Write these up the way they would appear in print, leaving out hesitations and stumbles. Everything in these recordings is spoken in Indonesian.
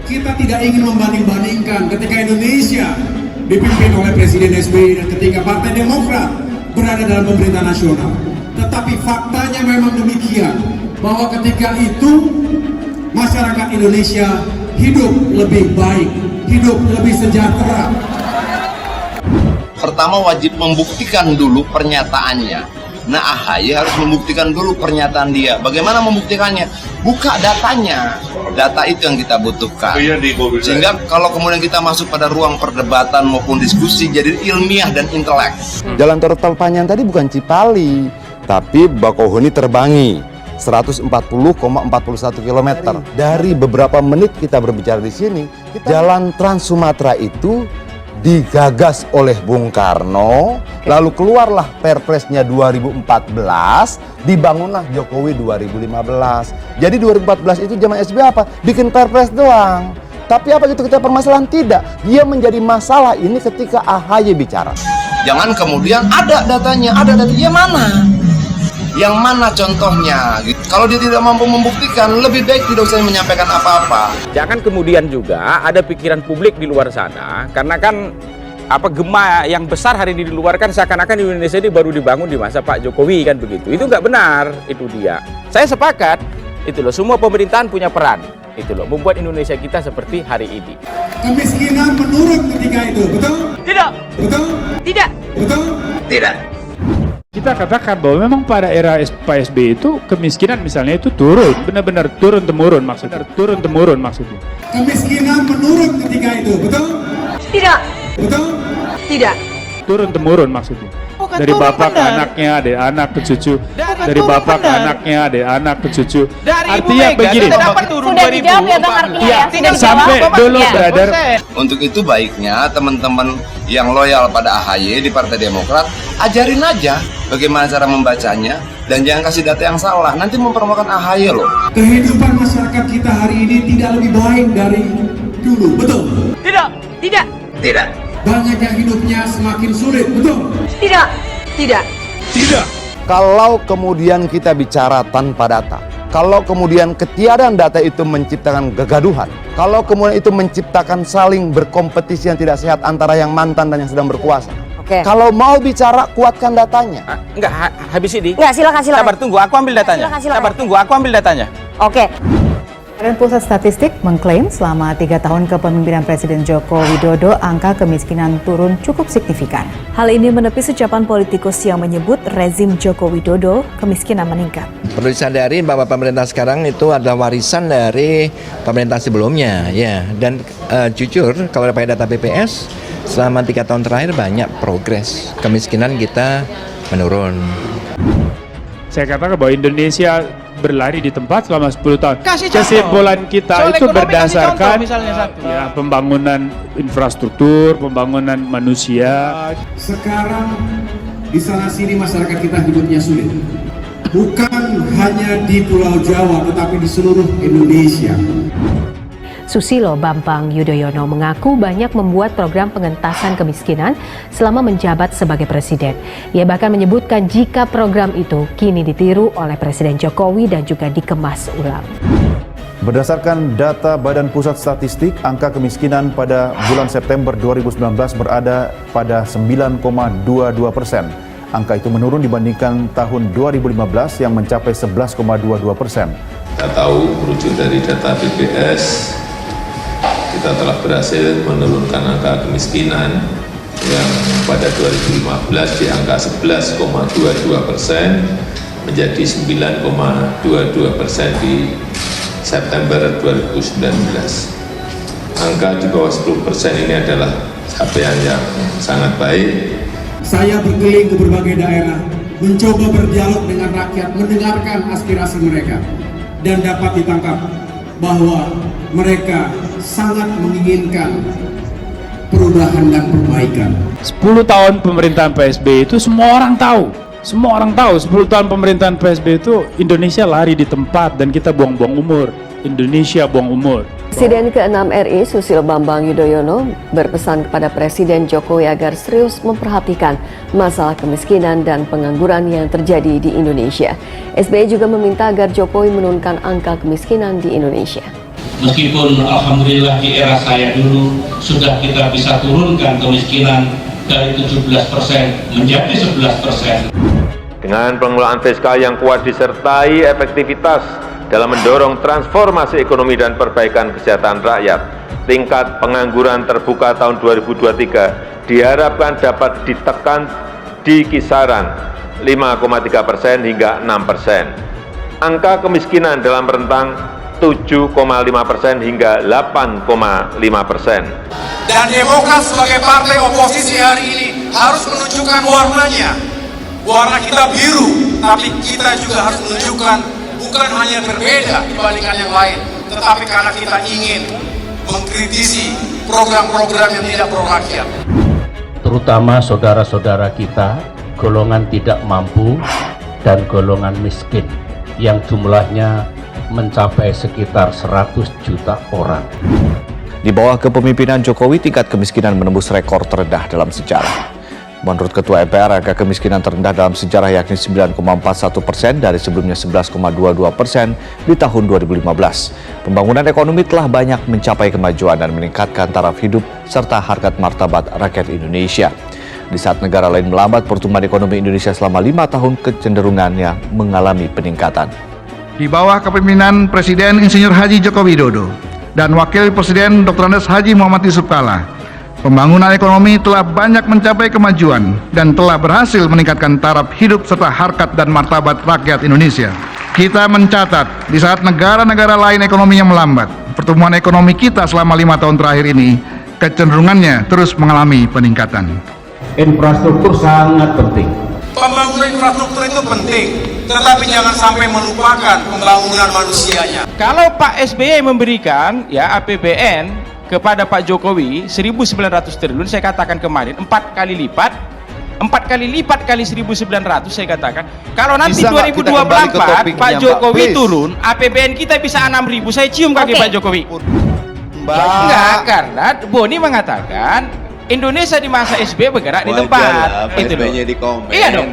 Kita tidak ingin membanding-bandingkan ketika Indonesia dipimpin oleh Presiden SBY dan ketika Partai Demokrat berada dalam pemerintah nasional. Tetapi faktanya memang demikian, bahwa ketika itu masyarakat Indonesia hidup lebih baik, hidup lebih sejahtera. Pertama wajib membuktikan dulu pernyataannya. Nah, AHY harus membuktikan dulu pernyataan dia. Bagaimana membuktikannya? Buka datanya. Data itu yang kita butuhkan. Sehingga kalau kemudian kita masuk pada ruang perdebatan maupun diskusi, jadi ilmiah dan intelek. Jalan Tol Panjang tadi bukan Cipali, tapi Bakauheni Terbangi. 140,41 km. Dari beberapa menit kita berbicara di sini, Jalan Trans Sumatera itu digagas oleh Bung Karno, lalu keluarlah Perpresnya 2014, dibangunlah Jokowi 2015. Jadi 2014 itu zaman SBY apa? Bikin Perpres doang. Tapi apa gitu kita permasalahan? Tidak. Dia menjadi masalah ini ketika AHY bicara. Jangan kemudian ada datanya, mana? Yang mana contohnya? Kalau dia tidak mampu membuktikan, lebih baik tidak usah menyampaikan apa-apa. Jangan kemudian juga ada pikiran publik di luar sana, karena kan gema yang besar hari ini di luar kan seakan-akan Indonesia ini baru dibangun di masa Pak Jokowi kan begitu. Itu nggak benar, itu dia. Saya sepakat, itu loh, semua pemerintahan punya peran, itu loh, membuat Indonesia kita seperti hari ini. Kemiskinan menurun ketika itu, betul? Tidak. Betul? Tidak. Betul? Tidak. Kita katakan bahwa memang pada era Pak SBY itu kemiskinan misalnya itu turun, benar-benar turun-temurun maksudnya. Kemiskinan menurun ketika itu, betul? Tidak. Betul? Tidak. Turun-temurun maksudnya. Bukan Dari turun, bapak ke benar. anaknya, dari anak ke cucu. Bukan Dari turun, bapak ke benar. anaknya, dari anak ke cucu. Dari Ibu Artinya Mega begini. sudah dapat turun Sudah dijawab ya Bang artinya ya? Sudah dijawab. Sampai dulu Ya. brother. Untuk itu baiknya teman-teman yang loyal pada AHY di Partai Demokrat, ajarin aja bagaimana cara membacanya dan jangan kasih data yang salah. Nanti mempermalukan AHY loh. Kehidupan masyarakat kita hari ini tidak lebih baik dari dulu, betul? Tidak. Tidak. Tidak. Banyak yang hidupnya semakin sulit, betul? Tidak. Tidak. Kalau kemudian kita bicara tanpa data, kalau kemudian ketiadaan data itu menciptakan kegaduhan, kalau kemudian itu menciptakan saling berkompetisi yang tidak sehat antara yang mantan dan yang sedang berkuasa. Oke. Kalau mau bicara, kuatkan datanya. Enggak, habis ini. Enggak, silakan. Sabar tunggu, aku ambil datanya. Silakan. Sabar tunggu, aku ambil datanya. Oke. Badan Pusat Statistik mengklaim selama 3 tahun kepemimpinan Presiden Joko Widodo, angka kemiskinan turun cukup signifikan. Hal ini menepis ucapan politikus yang menyebut rezim Joko Widodo kemiskinan meningkat. Perlu disadari bahwa pemerintah sekarang itu adalah warisan dari pemerintah sebelumnya, ya. Dan jujur, kalau pakai data BPS, selama 3 tahun terakhir banyak progres. Kemiskinan kita menurun. Saya katakan bahwa Indonesia berlari di tempat selama 10 tahun. Kasih contoh. Kesimpulan kita Soal itu ekonomi, kasih berdasarkan contoh misalnya satu. ya, pembangunan infrastruktur, pembangunan manusia. Sekarang di sana sini masyarakat kita hidupnya sulit. Bukan hanya di Pulau Jawa, tetapi di seluruh Indonesia. Susilo Bambang Yudhoyono mengaku banyak membuat program pengentasan kemiskinan selama menjabat sebagai presiden. Ia bahkan menyebutkan jika program itu kini ditiru oleh Presiden Jokowi dan juga dikemas ulang. Berdasarkan data Badan Pusat Statistik, angka kemiskinan pada bulan September 2019 berada pada 9,22%. Angka itu menurun dibandingkan tahun 2015 yang mencapai 11,22%. Kita tahu merujuk dari data BPS, kita telah berhasil menurunkan angka kemiskinan yang pada 2015 di angka 11,22% menjadi 9,22% di September 2019. Angka di bawah 10% ini adalah capaian yang sangat baik. Saya berkeliling ke berbagai daerah, mencoba berdialog dengan rakyat, mendengarkan aspirasi mereka, dan dapat ditangkap bahwa mereka sangat menginginkan perubahan dan perbaikan. 10 tahun pemerintahan PSBY itu semua orang tahu. 10 tahun pemerintahan PSBY itu Indonesia lari di tempat dan kita buang-buang umur. Indonesia buang umur. Presiden ke-6 RI Susilo Bambang Yudhoyono berpesan kepada Presiden Jokowi agar serius memperhatikan masalah kemiskinan dan pengangguran yang terjadi di Indonesia. SBY juga meminta agar Jokowi menurunkan angka kemiskinan di Indonesia. Meskipun alhamdulillah di era saya dulu sudah kita bisa turunkan kemiskinan dari 17% menjadi 11%. Dengan pengelolaan fiskal yang kuat disertai efektivitas dalam mendorong transformasi ekonomi dan perbaikan kesejahteraan rakyat, tingkat pengangguran terbuka tahun 2023 diharapkan dapat ditekan di kisaran 5,3% hingga 6%. Angka kemiskinan dalam rentang 7,5% hingga 8,5%. Dan Demokrat sebagai partai oposisi hari ini harus menunjukkan warnanya. Warna kita biru, tapi kita juga harus menunjukkan bukan hanya berbeda dibandingkan yang lain, tetapi karena kita ingin mengkritisi program-program yang tidak pro rakyat. Terutama saudara-saudara kita, golongan tidak mampu dan golongan miskin yang jumlahnya mencapai sekitar 100 juta orang. Di bawah kepemimpinan Jokowi, tingkat kemiskinan menembus rekor terendah dalam sejarah. Menurut Ketua MPR, angka kemiskinan terendah dalam sejarah yakni 9,41% dari sebelumnya 11,22% di tahun 2015. Pembangunan ekonomi telah banyak mencapai kemajuan dan meningkatkan taraf hidup serta harkat martabat rakyat Indonesia. Di saat negara lain melambat, pertumbuhan ekonomi Indonesia selama 5 tahun kecenderungannya mengalami peningkatan. Di bawah kepemimpinan Presiden Insinyur Haji Joko Widodo dan Wakil Presiden Dr. Andes Haji Muhammad Yusuf Kalla, pembangunan ekonomi telah banyak mencapai kemajuan dan telah berhasil meningkatkan taraf hidup serta harkat dan martabat rakyat Indonesia. Kita mencatat di saat negara-negara lain ekonominya melambat, pertumbuhan ekonomi kita selama 5 tahun terakhir ini kecenderungannya terus mengalami peningkatan. Infrastruktur sangat penting. Pembangunan infrastruktur itu penting, tetapi jangan sampai melupakan pembangunan manusianya. Kalau Pak SBY memberikan ya APBN kepada Pak Jokowi 1.900 triliun, saya katakan kemarin 4 kali lipat kali 1.900, saya katakan kalau nanti 2024 Pak Jokowi turun, APBN kita bisa 6.000, saya cium kaki Pak Jokowi. Enggak, karena Boni mengatakan Indonesia di masa SBY bergerak di tempat. Itu loh. Iya dong.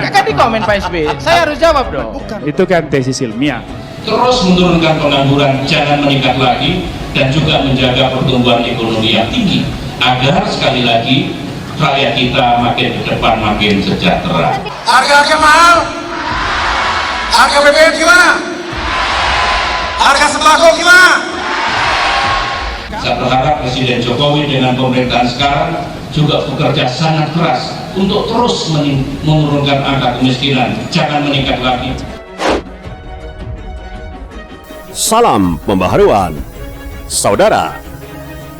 Kan di komen Pak SBY. Saya harus jawab dong. Itu kan tesis ilmiah. Terus menurunkan pengangguran, jangan meningkat lagi, dan juga menjaga pertumbuhan ekonomi yang tinggi agar sekali lagi rakyat kita makin ke depan makin sejahtera. Harga mahal. Harga BBM gimana? Harga sembako gimana? Saya berharap Presiden Jokowi dengan pemerintahan sekarang juga bekerja sangat keras untuk terus menurunkan angka kemiskinan, jangan meningkat lagi. Salam pembaharuan. Saudara,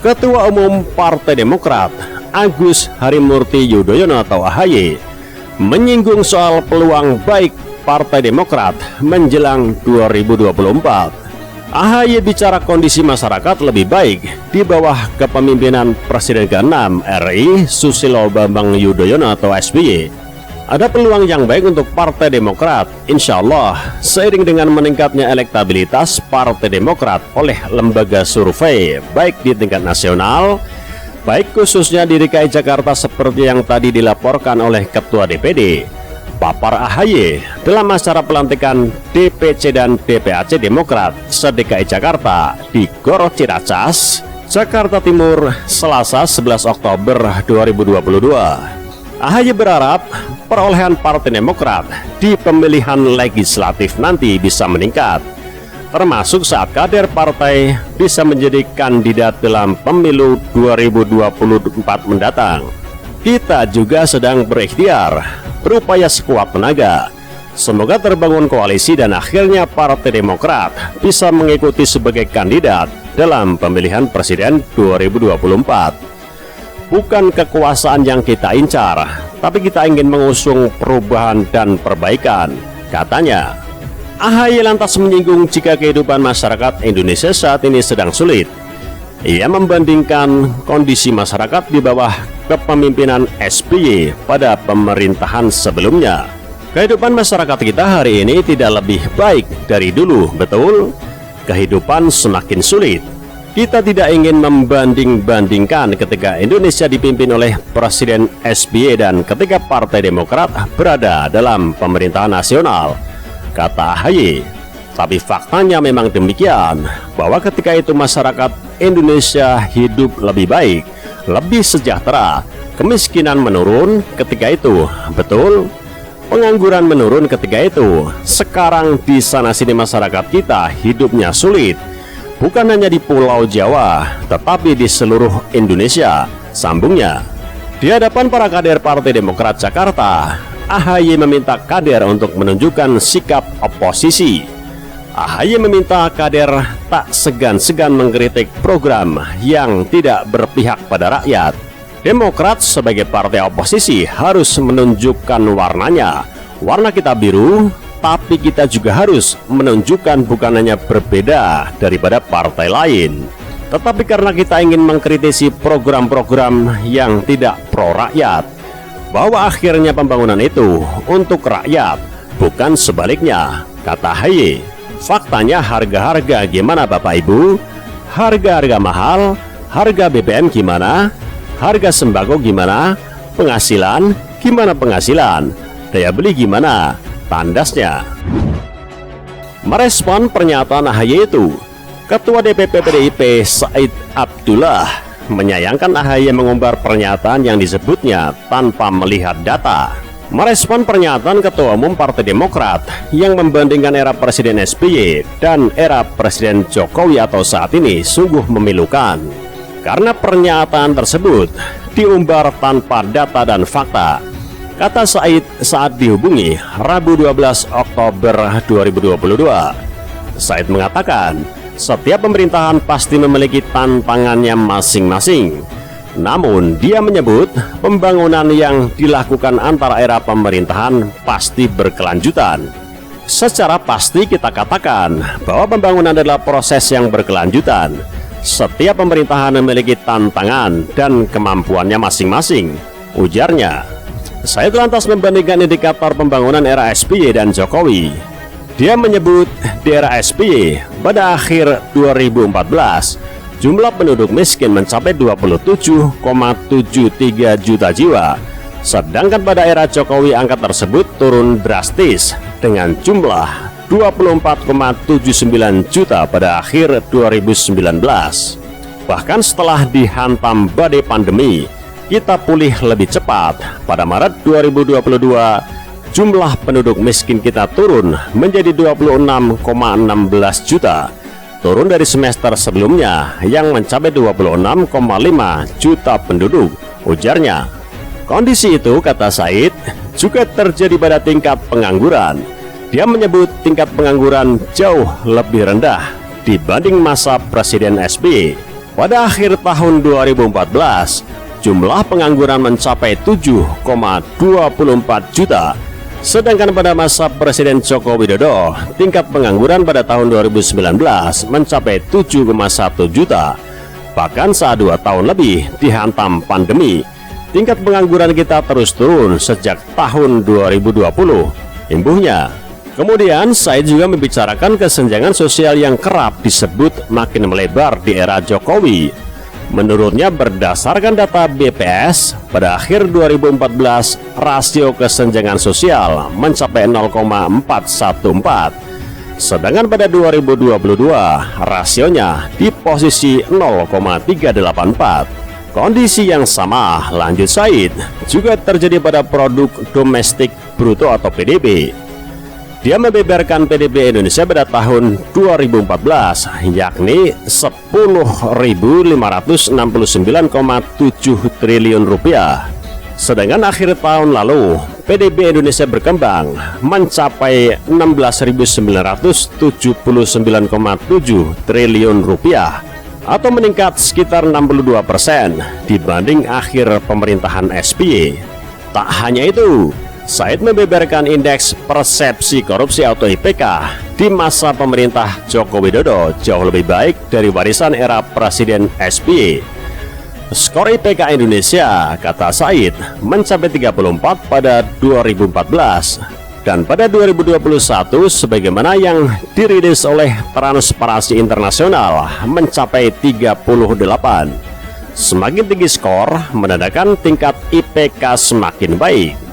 Ketua Umum Partai Demokrat Agus Harimurti Yudhoyono atau AHY menyinggung soal peluang baik Partai Demokrat menjelang 2024. AHY bicara kondisi masyarakat lebih baik di bawah kepemimpinan Presiden ke-6 RI Susilo Bambang Yudhoyono atau SBY. Ada peluang yang baik untuk Partai Demokrat, insya Allah, seiring dengan meningkatnya elektabilitas Partai Demokrat oleh lembaga survei, baik di tingkat nasional, baik khususnya di DKI Jakarta seperti yang tadi dilaporkan oleh Ketua DPD. Papar AHY dalam acara pelantikan DPC dan DPAC Demokrat se-DKI Jakarta di Goro Ciracas, Jakarta Timur, Selasa 11 Oktober 2022. AHY berharap perolehan Partai Demokrat di pemilihan legislatif nanti bisa meningkat, termasuk saat kader partai bisa menjadi kandidat dalam pemilu 2024 mendatang. Kita juga sedang berikhtiar, berupaya sekuat tenaga. Semoga terbangun koalisi dan akhirnya Partai Demokrat bisa mengikuti sebagai kandidat dalam pemilihan presiden 2024. Bukan kekuasaan yang kita incar, tapi kita ingin mengusung perubahan dan perbaikan, katanya. AHY lantas menyinggung jika kehidupan masyarakat Indonesia saat ini sedang sulit. Ia membandingkan kondisi masyarakat di bawah kepemimpinan SBY pada pemerintahan sebelumnya. Kehidupan masyarakat kita hari ini tidak lebih baik dari dulu, betul? Kehidupan semakin sulit. Kita tidak ingin membanding-bandingkan ketika Indonesia dipimpin oleh Presiden SBY dan ketika Partai Demokrat berada dalam pemerintahan nasional, kata AHY. Tapi faktanya memang demikian, bahwa ketika itu masyarakat Indonesia hidup lebih baik, lebih sejahtera, kemiskinan menurun ketika itu. Betul, pengangguran menurun ketika itu. Sekarang di sana-sini masyarakat kita hidupnya sulit. Bukan hanya di Pulau Jawa, tetapi di seluruh Indonesia. Sambungnya, di hadapan para kader Partai Demokrat Jakarta, AHY meminta kader untuk menunjukkan sikap oposisi. AHY meminta kader tak segan-segan mengkritik program yang tidak berpihak pada rakyat. Demokrat sebagai partai oposisi harus menunjukkan warnanya. Warna kita biru, tapi kita juga harus menunjukkan bukan hanya berbeda daripada partai lain, tetapi karena kita ingin mengkritisi program-program yang tidak pro rakyat, bahwa akhirnya pembangunan itu untuk rakyat, bukan sebaliknya, kata AHY. Faktanya harga-harga gimana Bapak Ibu? Harga-harga mahal, harga BBM gimana? Harga sembako gimana? Penghasilan gimana penghasilan? Daya beli gimana? Tandasnya. Merespon pernyataan AHY itu, Ketua DPP PDIP Said Abdullah menyayangkan AHY mengumbar pernyataan yang disebutnya tanpa melihat data. Merespon pernyataan Ketua Umum Partai Demokrat yang membandingkan era Presiden SBY dan era Presiden Jokowi atau saat ini sungguh memilukan. Karena pernyataan tersebut diumbar tanpa data dan fakta. Kata Said saat dihubungi Rabu 12 Oktober 2022. Said mengatakan, setiap pemerintahan pasti memiliki tantangannya masing-masing. Namun dia menyebut pembangunan yang dilakukan antara era pemerintahan pasti berkelanjutan. Secara pasti kita katakan bahwa pembangunan adalah proses yang berkelanjutan. Setiap pemerintahan memiliki tantangan dan kemampuannya masing-masing, ujarnya. Saya lantas membandingkan indikator pembangunan era SBY dan Jokowi. Dia menyebut di era SBY pada akhir 2014 jumlah penduduk miskin mencapai 27,73 juta jiwa. Sedangkan pada era Jokowi angka tersebut turun drastis dengan jumlah 24,79 juta pada akhir 2019. Bahkan setelah dihantam badai pandemi, kita pulih lebih cepat. Pada Maret 2022, jumlah penduduk miskin kita turun menjadi 26,16 juta. Turun dari semester sebelumnya yang mencapai 26,5 juta penduduk, ujarnya. Kondisi itu, kata Said, juga terjadi pada tingkat pengangguran. Dia menyebut tingkat pengangguran jauh lebih rendah dibanding masa Presiden SBY. Pada akhir tahun 2014, jumlah pengangguran mencapai 7,24 juta. Sedangkan pada masa Presiden Joko Widodo, tingkat pengangguran pada tahun 2019 mencapai 7,1 juta. Bahkan saat 2 tahun lebih dihantam pandemi, tingkat pengangguran kita terus turun sejak tahun 2020. Imbuhnya. Kemudian Said juga membicarakan kesenjangan sosial yang kerap disebut makin melebar di era Jokowi. Menurutnya berdasarkan data BPS, pada akhir 2014 rasio kesenjangan sosial mencapai 0,414. Sedangkan pada 2022 rasionya di posisi 0,384. Kondisi yang sama, lanjut Said, juga terjadi pada produk domestik bruto atau PDB. Dia membeberkan PDB Indonesia pada tahun 2014, yakni 10.569,7 triliun rupiah. Sedangkan akhir tahun lalu, PDB Indonesia berkembang mencapai 16.979,7 triliun rupiah atau meningkat sekitar 62% dibanding akhir pemerintahan SBY. Tak hanya itu, Said membeberkan indeks persepsi korupsi atau IPK di masa pemerintah Joko Widodo jauh lebih baik dari warisan era Presiden SBY. Skor IPK Indonesia, kata Said, mencapai 34 pada 2014 dan pada 2021 sebagaimana yang dirilis oleh Transparansi Internasional mencapai 38. Semakin tinggi skor menandakan tingkat IPK semakin baik.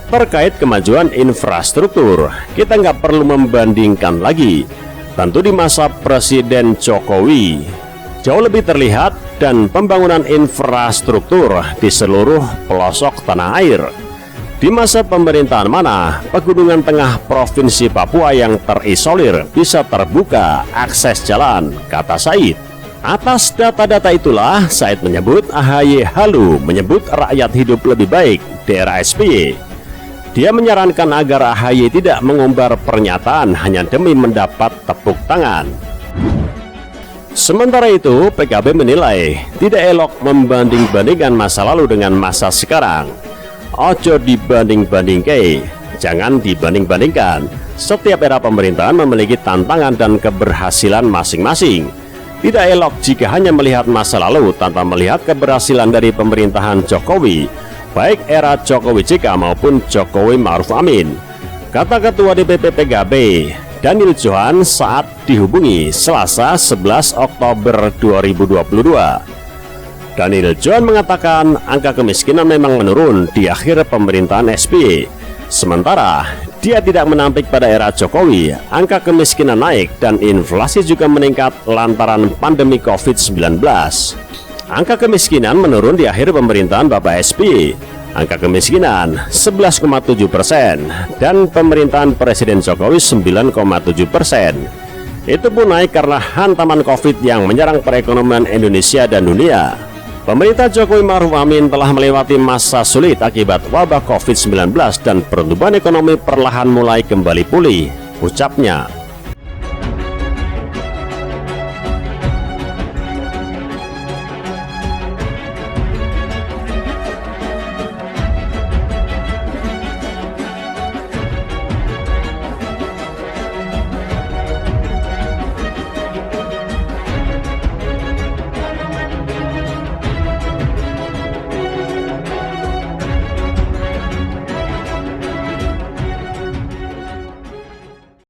Terkait kemajuan infrastruktur, kita nggak perlu membandingkan lagi. Tentu di masa Presiden Jokowi jauh lebih terlihat dan pembangunan infrastruktur di seluruh pelosok tanah air. Di masa pemerintahan mana pegunungan tengah Provinsi Papua yang terisolir bisa terbuka akses jalan, kata Said. Atas data-data itulah Said menyebut AHY halu menyebut rakyat hidup lebih baik di era SBY. Dia menyarankan agar AHY tidak mengumbar pernyataan hanya demi mendapat tepuk tangan. Sementara itu, PKB menilai tidak elok membanding-bandingkan masa lalu dengan masa sekarang. Ojo dibanding-bandingke, jangan dibanding-bandingkan. Setiap era pemerintahan memiliki tantangan dan keberhasilan masing-masing. Tidak elok jika hanya melihat masa lalu tanpa melihat keberhasilan dari pemerintahan Jokowi, baik era Jokowi JK maupun Jokowi Ma'ruf Amin, kata Ketua DPP PKB Daniel Johan saat dihubungi Selasa 11 Oktober 2022. Daniel Johan mengatakan angka kemiskinan memang menurun di akhir pemerintahan SBY. Sementara dia tidak menampik pada era Jokowi, angka kemiskinan naik dan inflasi juga meningkat lantaran pandemi COVID-19. Angka kemiskinan menurun di akhir pemerintahan Bapak SBY. Angka kemiskinan 11,7% dan pemerintahan Presiden Jokowi 9,7%. Itu pun naik karena hantaman COVID yang menyerang perekonomian Indonesia dan dunia. Pemerintah Jokowi Ma'ruf Amin telah melewati masa sulit akibat wabah COVID-19 dan pertumbuhan ekonomi perlahan mulai kembali pulih, ucapnya.